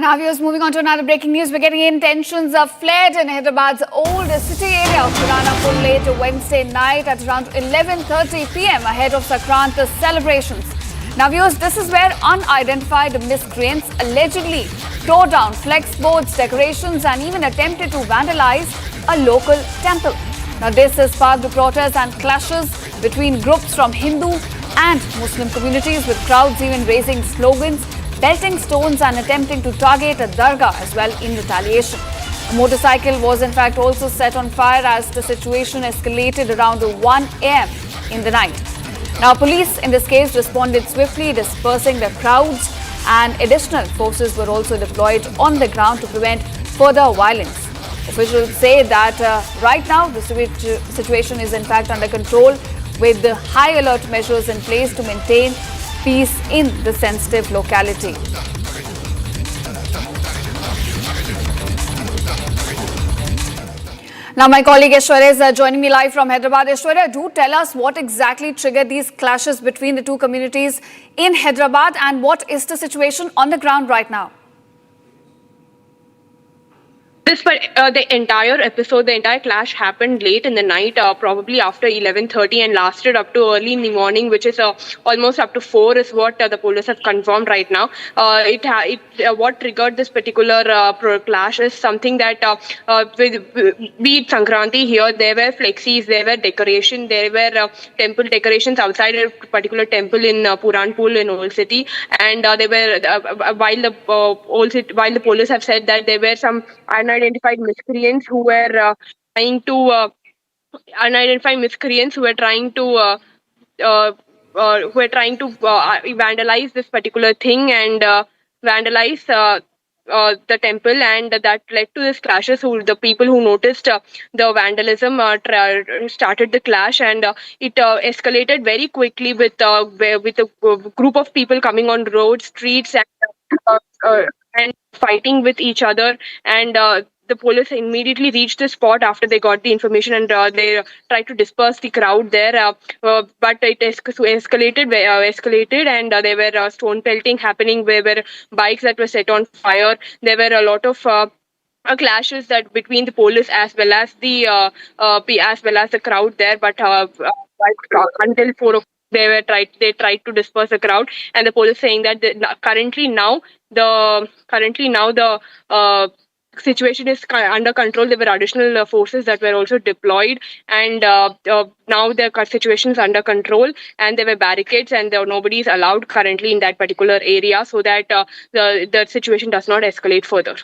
And now viewers, moving on to another breaking news. We're getting in. Tensions are flared in Hyderabad's old city area of Pul late Wednesday night at around 11:30 p.m. ahead of Sankranti celebrations. Now viewers, this is where unidentified miscreants allegedly tore down flex boards, decorations and even attempted to vandalize a local temple. Now this has sparked protests and clashes between groups from Hindu and Muslim communities, with crowds even raising slogans, belting stones and attempting to target a dargah as well in retaliation. A motorcycle was in fact also set on fire as the situation escalated around 1 a.m. in the night. Now police in this case responded swiftly, dispersing the crowds, and additional forces were also deployed on the ground to prevent further violence. Officials say that right now the situation is in fact under control, with the high alert measures in place to maintain peace in the sensitive locality. Now my colleague Aishwarya is joining me live from Hyderabad. Aishwarya, do tell us what exactly triggered these clashes between the two communities in Hyderabad and what is the situation on the ground right now? The entire episode, the entire clash happened late in the night, probably after 11:30, and lasted up to early in the morning, which is almost up to 4, is what the police have confirmed right now. What triggered this particular clash is something that, be it Sankranti here, there were flexis, there were decoration, there were temple decorations outside a particular temple in Puranpul in Old City, and they were while the police have said that there were some unidentified miscreants who were trying to vandalize this particular thing and vandalize the temple, and that led to this clashes. The people who noticed the vandalism started the clash, and it escalated very quickly with a group of people coming on roads, streets, and fighting with each other. And the police immediately reached the spot after they got the information, and they tried to disperse the crowd there. But it escalated, and there were stone pelting happening. There were bikes that were set on fire. There were a lot of clashes that between the police as well as the crowd there. But until 4 o'clock, they tried to disperse the crowd, and the police saying that currently now the situation is under control. There were additional forces that were also deployed, and now the situation is under control, and there were barricades, and nobody is allowed currently in that particular area, so that the situation does not escalate further.